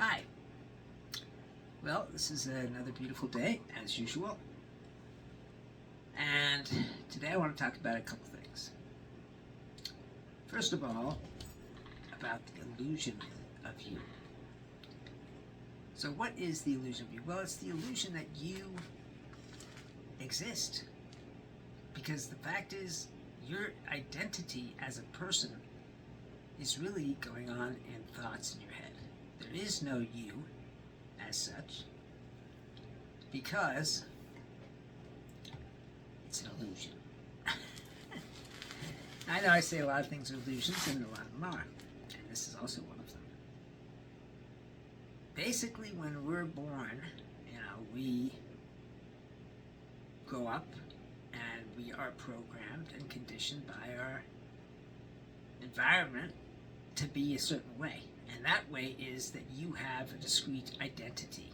Hi. Well, this is another beautiful day, as usual. And today I want to talk about a couple things. First of all, about the illusion of you. So, what is the illusion of you? Well, it's the illusion that you exist. Because the fact is, your identity as a person is really going on in thoughts in your head. There is no you as such, because it's an illusion. I know I say a lot of things are illusions, and a lot of them are, and this is also one of them. Basically, when we're born, we grow up and we are programmed and conditioned by our environment to be a certain way. And that way is that you have a discrete identity.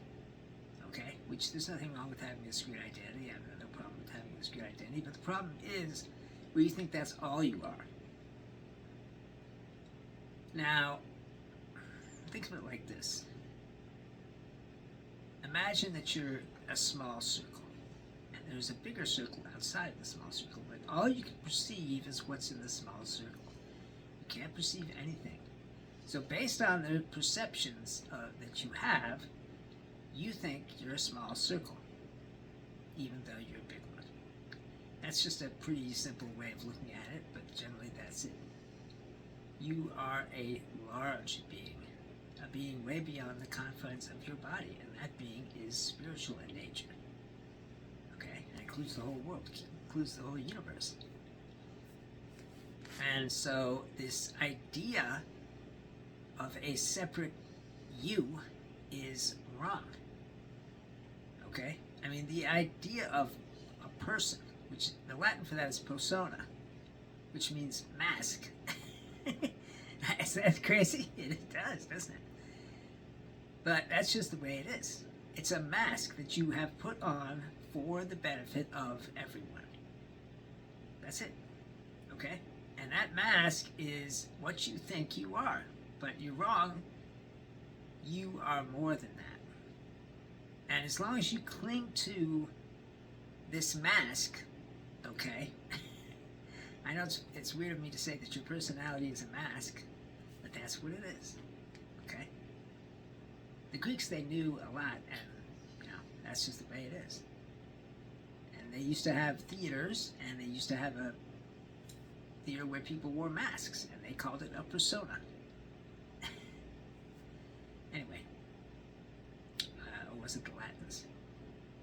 Okay? Which there's nothing wrong with having a discrete identity. I have no problem with having a discrete identity. But the problem is where you think that's all you are. Now, think of it like this. Imagine that you're a small circle. And there's a bigger circle outside the small circle. But all you can perceive is what's in the small circle. You can't perceive anything. So based on the perceptions that you have, you think you're a small circle, even though you're a big one. That's just a pretty simple way of looking at it, but generally that's it. You are a large being, a being way beyond the confines of your body, and that being is spiritual in nature. Okay? It includes the whole world, it includes the whole universe. And so this idea of a separate you is wrong. Okay? I mean, the idea of a person, which the Latin for that is persona, which means mask. Is that crazy? It does, doesn't it? But that's just the way it is. It's a mask that you have put on for the benefit of everyone. That's it. Okay? And that mask is what you think you are. But you're wrong. You are more than that. And as long as you cling to this mask, okay, I know it's weird of me to say that your personality is a mask, but that's what it is, okay? The Greeks, they knew a lot, and, that's just the way it is. And they used to have theaters, and they used to have a theater where people wore masks, and they called it a persona. Anyway, or was it the Latins?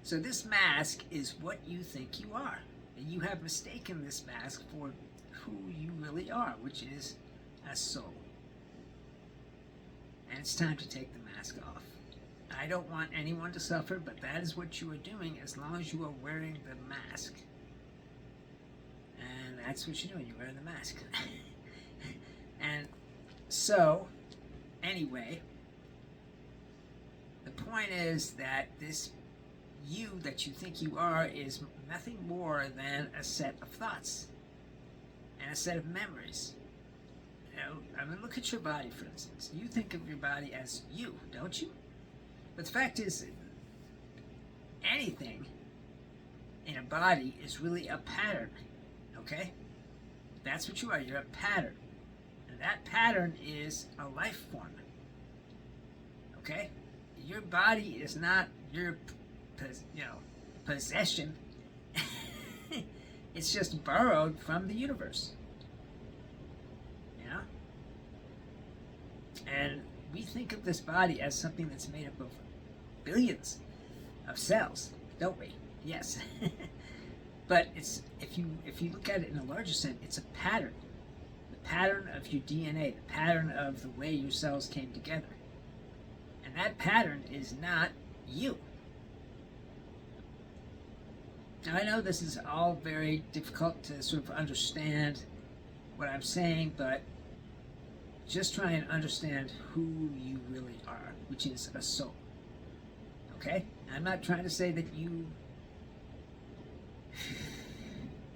So this mask is what you think you are. And you have mistaken this mask for who you really are, which is a soul. And it's time to take the mask off. I don't want anyone to suffer, but that is what you are doing as long as you are wearing the mask. And that's what you're doing, you're wearing the mask. And so, anyway, the point is that this you that you think you are is nothing more than a set of thoughts and a set of memories. I mean, look at your body, for instance. You think of your body as you, don't you? But the fact is, anything in a body is really a pattern, okay? That's what you are. You're a pattern. And that pattern is a life form, okay? Your body is not your, possession. It's just borrowed from the universe. And we think of this body as something that's made up of billions of cells, don't we? Yes. But it's if you look at it in a larger sense, it's a pattern. The pattern of your DNA, the pattern of the way your cells came together. And that pattern is not you. Now, I know this is all very difficult to sort of understand what I'm saying, but just try and understand who you really are, which is a soul. Okay? I'm not trying to say that you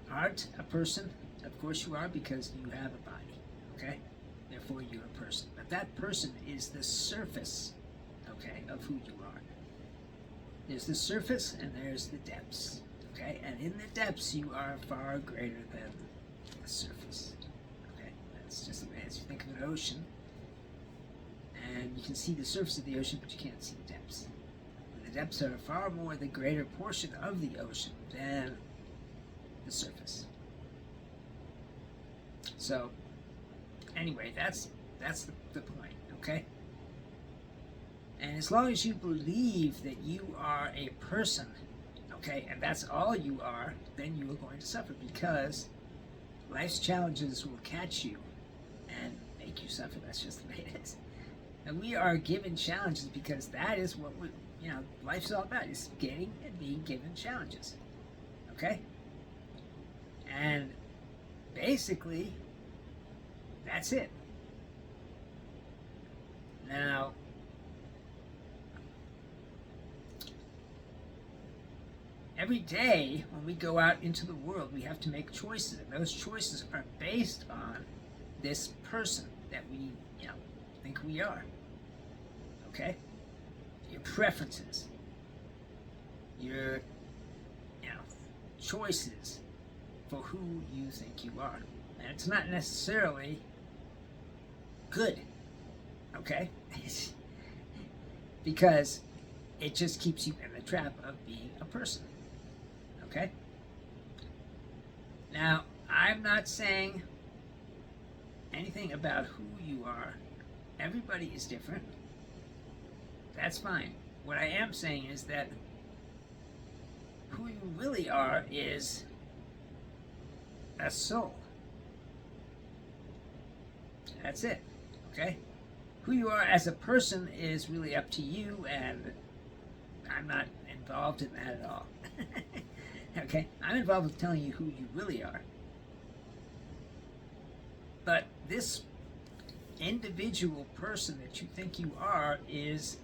aren't a person. Of course you are, because you have a body. Okay? Therefore you're a person. But that person is the surface okay, of who you are. There's the surface and there's the depths, okay? And in the depths, you are far greater than the surface, okay? That's just the way, as you think of an ocean, and you can see the surface of the ocean, but you can't see the depths. And the depths are far more the greater portion of the ocean than the surface. So, anyway, that's the point, okay? And as long as you believe that you are a person, okay, and that's all you are, then you are going to suffer, because life's challenges will catch you and make you suffer. That's just the way it is. And we are given challenges because that is what life's all about, is getting and being given challenges, okay? And basically, that's it. Now, every day when we go out into the world, we have to make choices, and those choices are based on this person that we, think we are. Okay? Your preferences, your, choices for who you think you are. And it's not necessarily good. Okay? Because it just keeps you in the trap of being a person. Okay? Now, I'm not saying anything about who you are. Everybody is different. That's fine. What I am saying is that who you really are is a soul. That's it. Okay? Who you are as a person is really up to you, and I'm not involved in that at all. Okay? I'm involved with telling you who you really are. But this individual person that you think you are is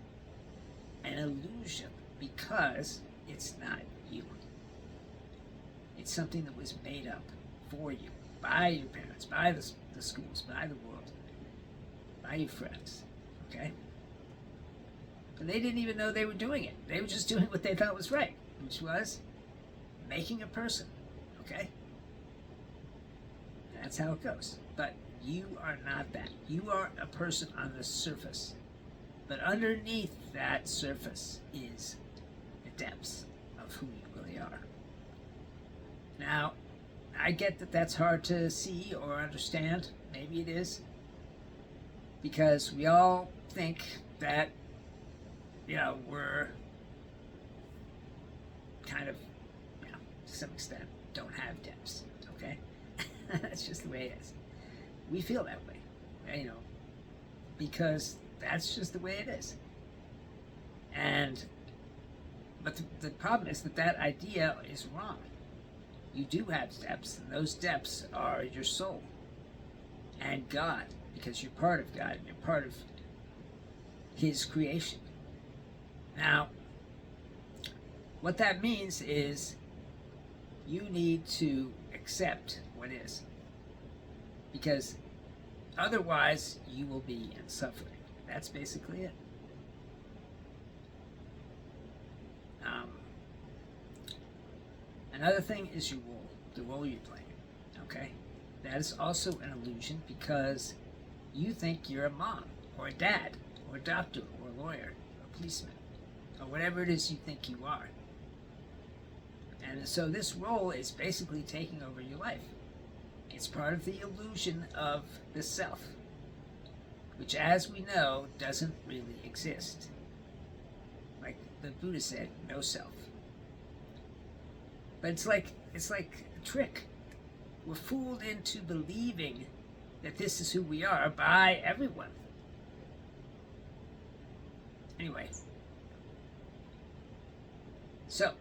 an illusion, because it's not you. It's something that was made up for you by your parents, by the schools, by the world, by your friends. Okay? But they didn't even know they were doing it. They were just doing what they thought was right, which was making a person. Okay? That's how it goes. But you are not that. You are a person on the surface. But underneath that surface is the depths of who you really are. Now, I get that that's hard to see or understand. Maybe it is. Because we all think that, we're kind of, to some extent, don't have depths. Okay? That's just the way it is. We feel that way, because that's just the way it is. But the problem is that idea is wrong. You do have depths, and those depths are your soul and God, because you're part of God and you're part of His creation. Now, what that means is you need to accept what is, because otherwise you will be in suffering. That's basically it. Another thing is your role, the role you're playing. Okay? That is also an illusion, because you think you're a mom, or a dad, or a doctor, or a lawyer, or a policeman, or whatever it is you think you are. And so this role is basically taking over your life. It's part of the illusion of the self, which, as we know, doesn't really exist. Like the Buddha said, no self. But it's like a trick. We're fooled into believing that this is who we are by everyone. Anyway, so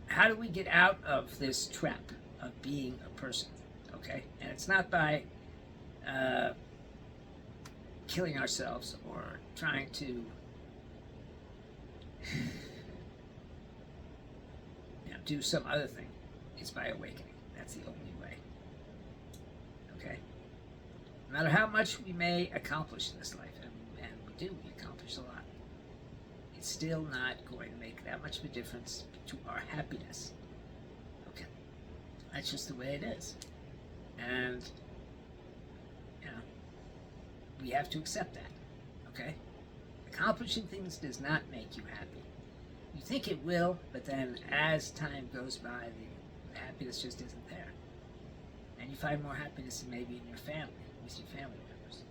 how do we get out of this trap of being a person? Okay, and it's not by killing ourselves or trying to do some other thing. It's by awakening. That's the only way. Okay? No matter how much we may accomplish in this life, and we accomplish a lot, it's still not going to make that much of a difference to our happiness. Okay, that's just the way it is, and you know we have to accept that. Okay, accomplishing things does not make you happy. You think it will, but then as time goes by, the happiness just isn't there, and you find more happiness maybe in your family, with your family members,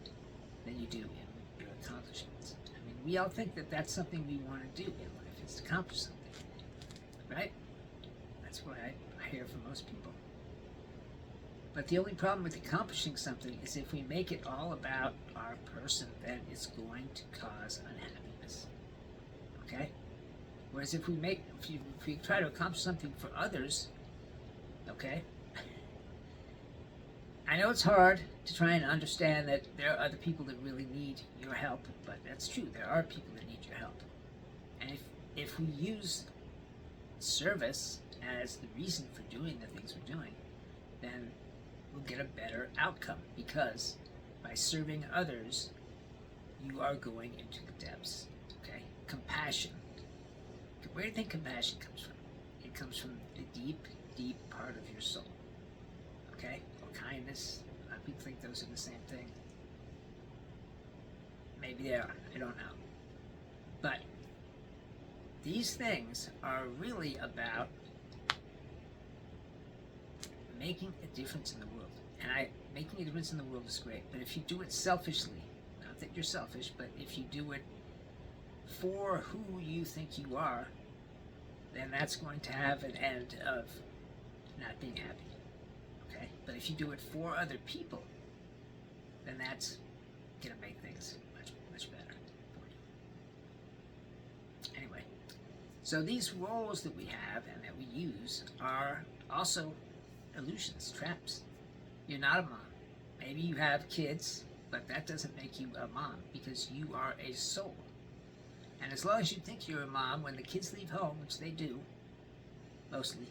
than you do in your accomplishments. I mean, we all think that that's something we want to do in life, is to accomplish something, right? That's what I hear from most people. But the only problem with accomplishing something is if we make it all about our person, then it's going to cause unhappiness. Okay? Whereas if we try to accomplish something for others, okay? I know it's hard to try and understand that there are other people that really need your help, but that's true. There are people that need your help. And if we use service as the reason for doing the things we're doing, then we'll get a better outcome, because by serving others, you are going into the depths. Okay? Compassion. Where do you think compassion comes from? It comes from the deep, deep part of your soul. Okay? Or kindness. A lot of people think those are the same thing. Maybe they are. I don't know. But these things are really about making a difference in the world. And making a difference in the world is great. But if you do it selfishly, not that you're selfish, but if you do it for who you think you are, then that's going to have an end of not being happy. Okay? But if you do it for other people, then that's going to make things much, much better for you. Anyway, so these roles that we have and that we use are also illusions, traps. You're not a mom. Maybe you have kids, but that doesn't make you a mom, because you are a soul. And as long as you think you're a mom, when the kids leave home, which they do, mostly,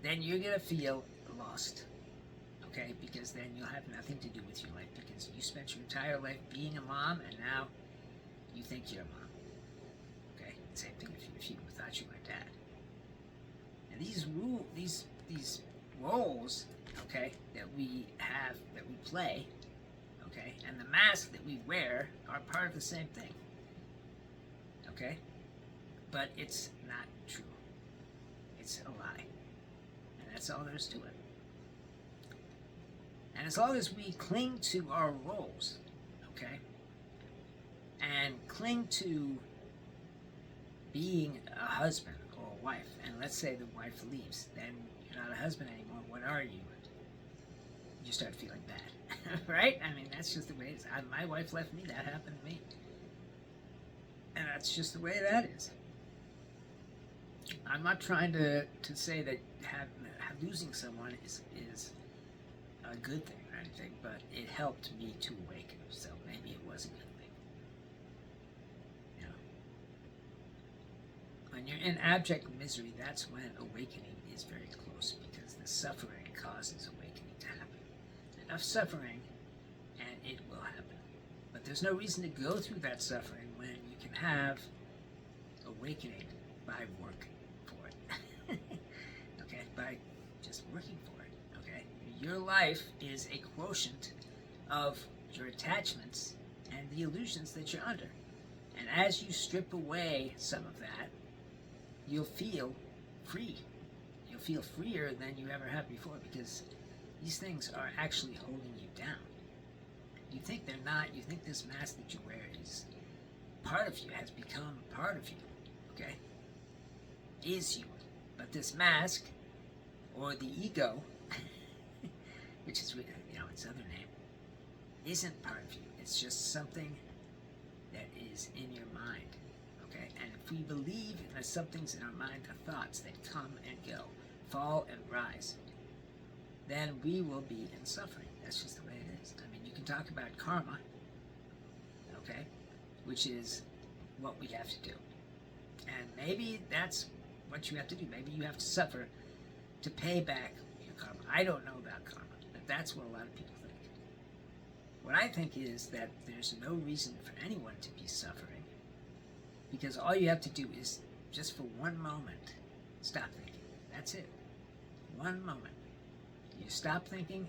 then you're going to feel lost, okay? Because then you'll have nothing to do with your life, because you spent your entire life being a mom, and now you think you're a mom, okay? Same thing if you thought you were a dad. And these roles, okay, that we have, that we play, okay, and the mask that we wear are part of the same thing, okay? But it's not true. It's a lie. And that's all there is to it. And as long as we cling to our roles, okay, and cling to being a husband or a wife, and let's say the wife leaves, then you're not a husband anymore, what are you? You start feeling bad, right? I mean, that's just the way it is. My wife left me, that happened to me. And that's just the way that is. I'm not trying to say that losing someone is a good thing or anything, but it helped me to awaken, so maybe it was a good thing. You know? When you're in abject misery, that's when awakening is very close, because the suffering causes awakening to happen. Enough suffering, and it will happen. But there's no reason to go through that suffering when you can have awakening by working for it. Okay? By just working for it. Okay? Your life is a quotient of your attachments and the illusions that you're under. And as you strip away some of that, you'll feel free. You'll feel freer than you ever have before, because these things are actually holding you down. You think they're not. You think this mask that you wear is part of you, has become part of you, okay? Is you. But this mask, or the ego, which is, its other name, isn't part of you. It's just something that is in your mind, okay? And if we believe that something's in our mind, the thoughts that come and go, fall and rise, then we will be in suffering. That's just the way it is. I mean, you can talk about karma, okay, which is what we have to do. And maybe that's what you have to do. Maybe you have to suffer to pay back your karma. I don't know about karma, but that's what a lot of people think. What I think is that there's no reason for anyone to be suffering, because all you have to do is just for one moment stop thinking. That's it. One moment. You stop thinking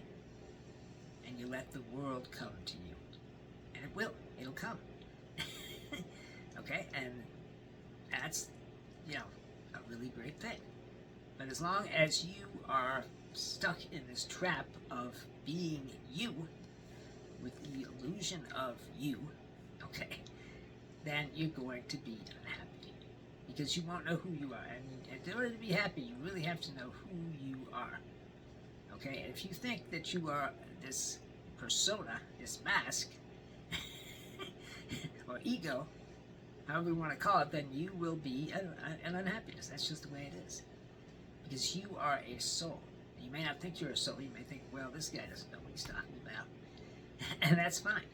and you let the world come to you. And it will. It'll come. Okay? And that's, a really great thing. But as long as you are stuck in this trap of being you, with the illusion of you, okay, then you're going to be unhappy. Because you won't know who you are. And in order to be happy, you really have to know who you are. Okay? And if you think that you are this persona, this mask, or ego, however you want to call it, then you will be an unhappiness. That's just the way it is. Because you are a soul. You may not think you're a soul. You may think, well, this guy doesn't know what he's talking about. And that's fine.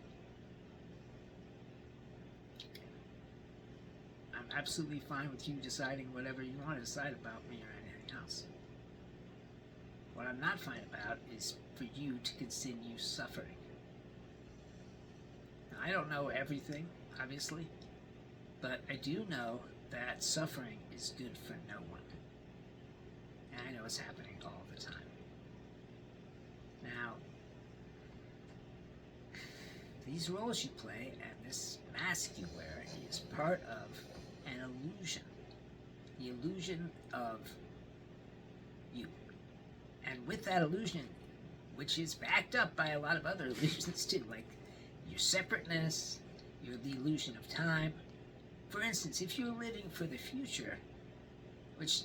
I'm absolutely fine with you deciding whatever you want to decide about me or anything else. What I'm not fine about is for you to continue suffering. Now, I don't know everything, obviously, but I do know that suffering is good for no one. And I know it's happening all the time. Now, these roles you play and this mask you wear is part of an illusion. The illusion of you. And with that illusion, which is backed up by a lot of other illusions too, like your separateness, the illusion of time. For instance, if you're living for the future, which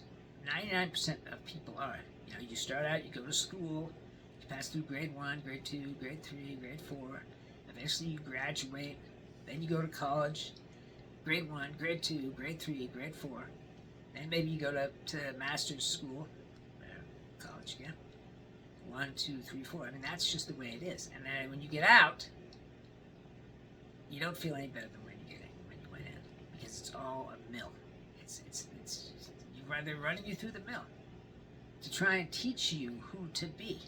99% of people are, you start out, you go to school, you pass through grade 1, grade 2, grade 3, grade 4, eventually you graduate, then you go to college, grade 1, grade 2, grade 3, grade 4, then maybe you go to master's school, college again, 1, 2, 3, 4. I mean, that's just the way it is. And then when you get out, you don't feel any better than when you went in, because it's all a mill. They're running you through the mill to try and teach you who to be.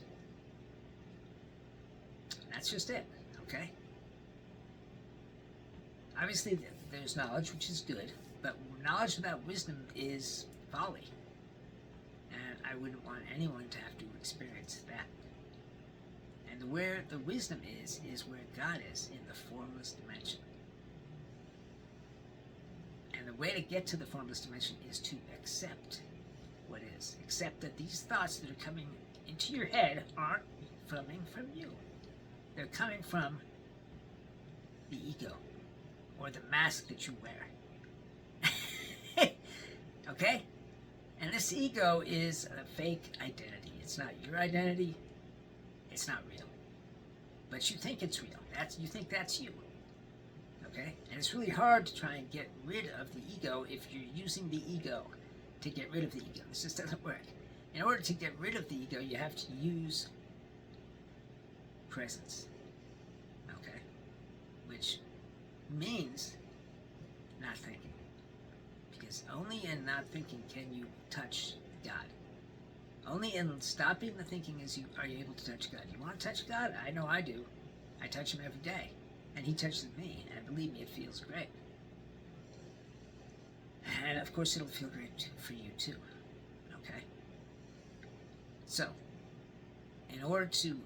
That's just it, okay? Obviously, there's knowledge, which is good, but knowledge without wisdom is folly. And I wouldn't want anyone to have to experience that. And where the wisdom is where God is, in the formless dimension. And the way to get to the formless dimension is to accept what is. Accept that these thoughts that are coming into your head aren't coming from you. They're coming from the ego, or the mask that you wear. Okay? And this ego is a fake identity. It's not your identity. It's not real. But you think it's real. You think that's you. Okay? And it's really hard to try and get rid of the ego if you're using the ego to get rid of the ego. This just doesn't work. In order to get rid of the ego, you have to use presence. Okay? Which means not thinking. Because only in not thinking can you touch God. Only in stopping the thinking are you able to touch God. You want to touch God? I know I do. I touch him every day. And he touches me. And believe me, it feels great. And of course it'll feel great for you too. Okay? So, in order to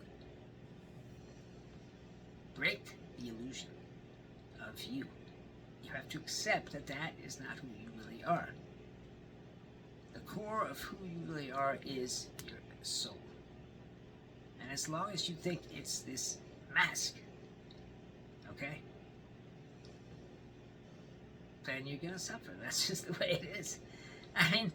break the illusion of you, you have to accept that that is not who you really are. The core of who you really are is your soul. And as long as you think it's this mask, okay, then you're going to suffer. That's just the way it is. I mean,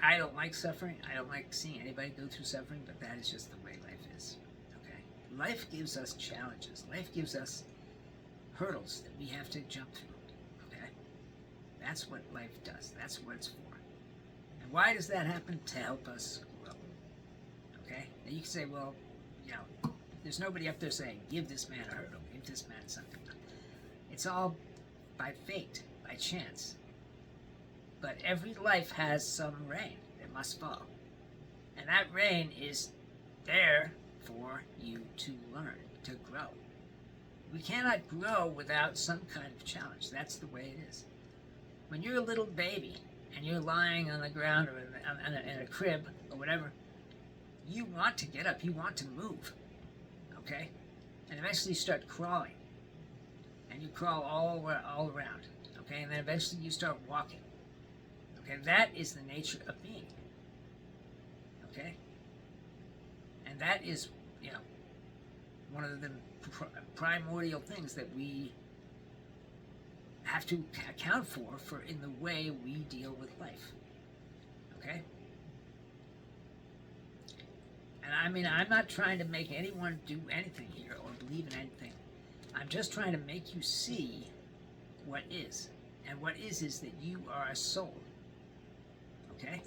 I don't like suffering. I don't like seeing anybody go through suffering, but that is just the way life is. Okay? Life gives us challenges. Life gives us hurdles that we have to jump through. Okay? That's what life does. That's what it's for. And why does that happen? To help us grow. Okay? Now you can say, well, there's nobody up there saying, give this man a hurdle, give this man something. It's all by fate, by chance. But every life has some rain that must fall. And that rain is there for you to learn, to grow. We cannot grow without some kind of challenge. That's the way it is. When you're a little baby and you're lying on the ground or in a crib or whatever, you want to get up, you want to move, okay? And eventually you start crawling, and you crawl all around, okay? And then eventually you start walking, okay? That is the nature of being, okay? And that is, one of the primordial things that we have to account for in the way we deal with life, okay? And I mean, I'm not trying to make anyone do anything here or believe in anything. I'm just trying to make you see what is. And what is that you are a soul, okay?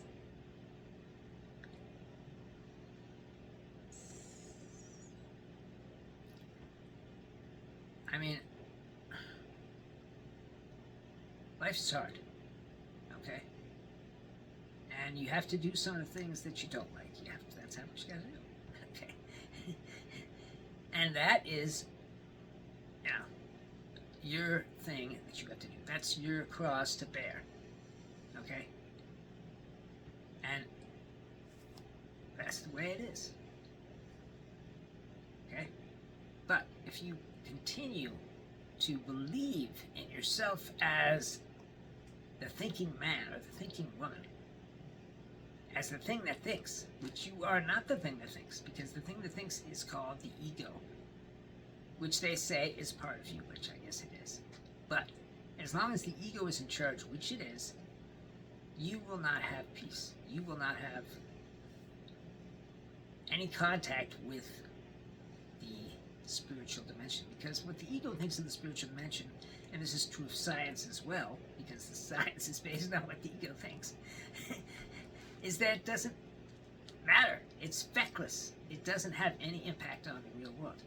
I mean, life's hard, okay? And you have to do some of the things that you don't like. That's how much you gotta do, okay? And that is, your thing that you got to do. That's your cross to bear, okay? And that's the way it is, okay? But if you continue to believe in yourself as the thinking man or the thinking woman, as the thing that thinks, which you are not the thing that thinks, because the thing that thinks is called the ego, which they say is part of you, which I guess it is. But as long as the ego is in charge, which it is, you will not have peace. You will not have any contact with the spiritual dimension, because what the ego thinks of the spiritual dimension, and this is true of science as well, because the science is based on what the ego thinks, is that it doesn't matter. It's feckless. It doesn't have any impact on the real world.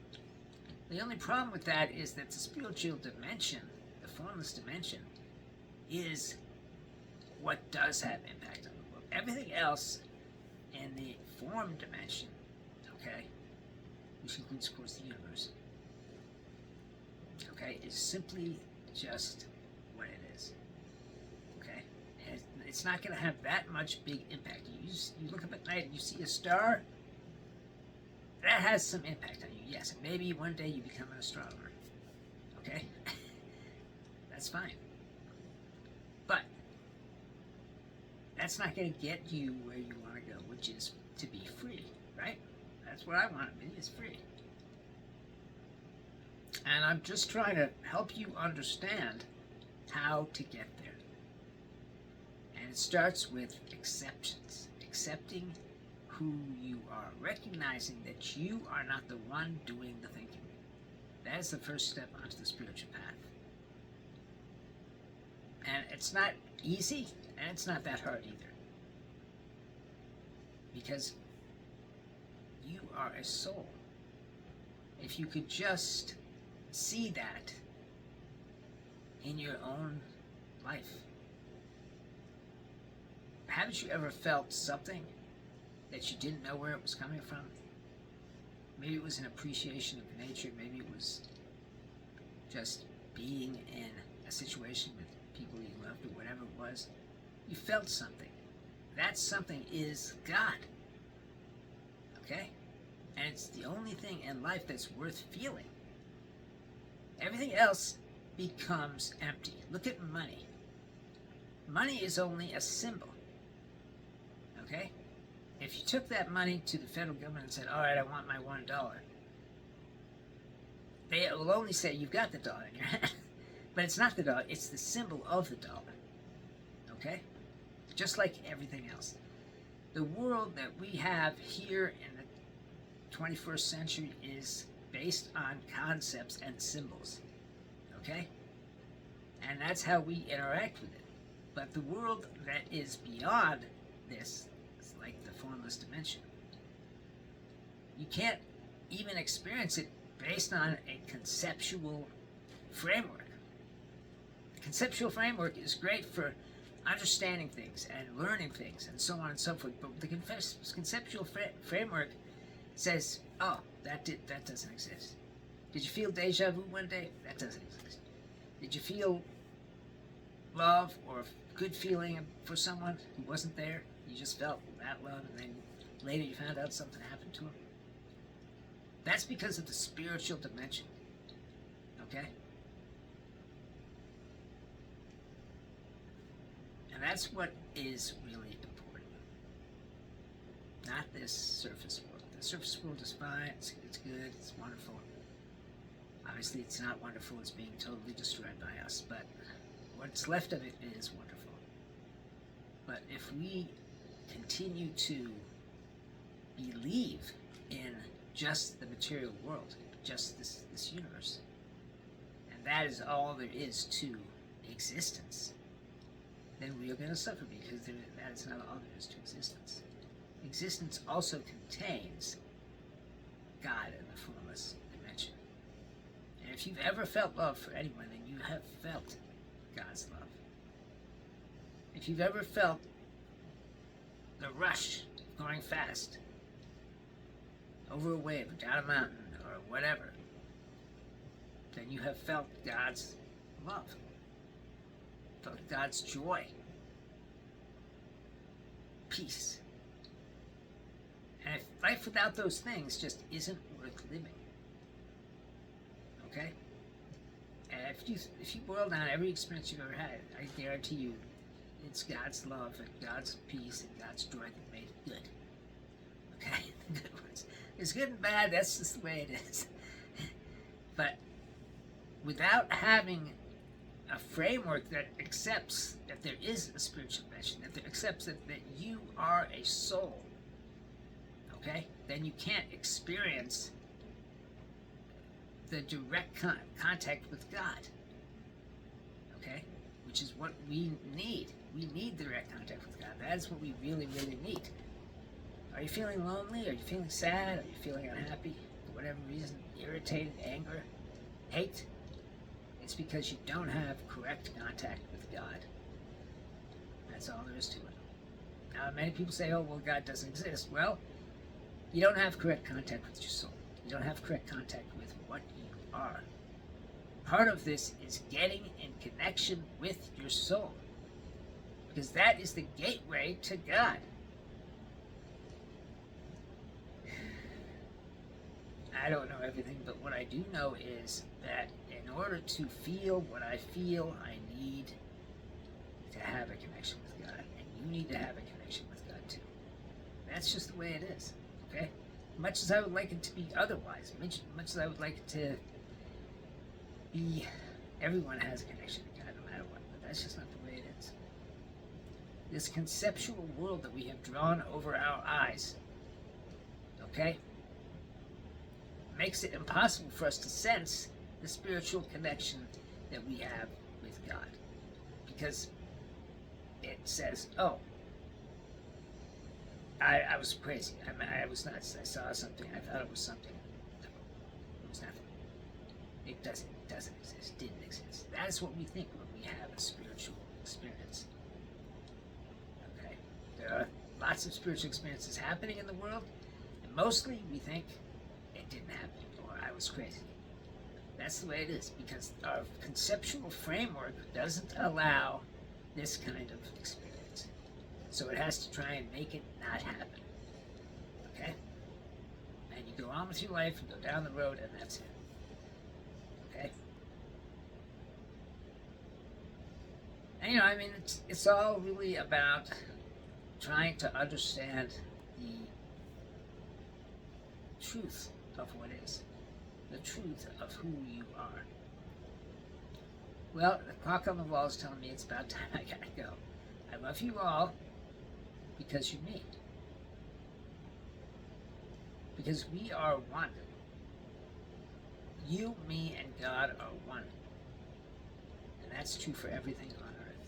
The only problem with that is that the spiritual dimension, the formless dimension, is what does have impact on the world. Everything else in the form dimension, okay, which includes, of course, the universe, okay, is simply just what it is, okay? And it's not going to have that much big impact. You look up at night and you see a star, that has some impact on you, yes, and maybe one day you become an astronomer, okay? That's fine. But that's not going to get you where you want to go, which is to be free, right? That's what I want to be, is free. And I'm just trying to help you understand how to get there. And it starts with acceptance. Accepting who you are. Recognizing that you are not the one doing the thinking. That is the first step onto the spiritual path. And it's not easy, and it's not that hard either. Because you are a soul. If you could just see that in your own life. Haven't you ever felt something that you didn't know where it was coming from? Maybe it was an appreciation of nature, maybe it was just being in a situation with people you loved or whatever it was. You felt something. That something is God. Okay? And it's the only thing in life that's worth feeling. Everything else becomes empty. Look at money. Money is only a symbol. Okay? If you took that money to the federal government and said, all right, I want my $1, they will only say, you've got the dollar in your hand. But it's not the dollar, it's the symbol of the dollar. Okay? Just like everything else. The world that we have here in the 21st century is based on concepts and symbols. Okay? And that's how we interact with it. But the world that is beyond this is like the formless dimension. You can't even experience it based on a conceptual framework. The conceptual framework is great for understanding things and learning things and so on and so forth, but the conceptual framework says, oh, that doesn't exist. Did you feel deja vu one day? That doesn't exist. Did you feel love or good feeling for someone who wasn't there? You just felt that love, and then later you found out something happened to him? That's because of the spiritual dimension. Okay? And that's what is really important. Not this surface world. The surface world is fine, it's good, it's wonderful. Obviously, it's not wonderful, it's being totally destroyed by us, but what's left of it is wonderful. But if we continue to believe in just the material world, just this universe, and that is all there is to existence, then we are going to suffer, because that is not all there is to existence. Existence also contains God in the formless dimension. And if you've ever felt love for anyone, then you have felt God's love. If you've ever felt the rush of going fast over a wave or down a mountain or whatever, then you have felt God's love, felt God's joy, peace. And if life without those things just isn't worth living, okay? And if you boil down every experience you've ever had, I guarantee you, it's God's love and God's peace and God's joy that made it good. Okay, the good ones. It's good and bad. That's just the way it is. But without having a framework that accepts that there is a spiritual dimension, that accepts that you are a soul, okay, then you can't experience the direct contact with God, okay, which is what we need. We need direct contact with God. That is what we really, really need. Are you feeling lonely? Are you feeling sad? Are you feeling unhappy? For whatever reason, irritated, anger, hate? It's because you don't have correct contact with God. That's all there is to it. Now, many people say, oh, well, God doesn't exist. Well, you don't have correct contact with your soul. You don't have correct contact with what you are. Part of this is getting in connection with your soul, because that is the gateway to God. I don't know everything, but what I do know is that in order to feel what I feel, I need to have a connection with God, and you need to have a connection with God too. That's just the way it is, okay? Much as I would like it to be otherwise, much as I would like it to be, everyone has a connection to God no matter what, but that's just not the way it is. This conceptual world that we have drawn over our eyes, okay, makes it impossible for us to sense the spiritual connection that we have with God, because it says, oh, I was crazy, I was nuts, I saw something, I thought it was something. No, it was nothing. It doesn't exist, didn't exist. That is what we think when we have a spiritual experience. Okay? There are lots of spiritual experiences happening in the world, and mostly we think it didn't happen, or I was crazy. That's the way it is, because our conceptual framework doesn't allow this kind of experience. So it has to try and make it not happen. Okay? And you go on with your life, and go down the road, and that's it. Okay? And I mean, it's all really about trying to understand the truth of what is, the truth of who you are. Well, the clock on the wall is telling me it's about time I gotta go. I love you all because you're me. Because we are one. You, me, and God are one. And that's true for everything on earth.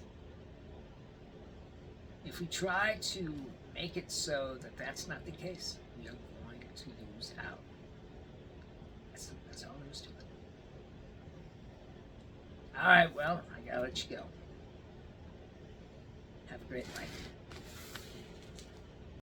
If we try to make it so that that's not the case, we are going to lose out. That's all there is to it. Alright, well, I gotta let you go. Have a great night.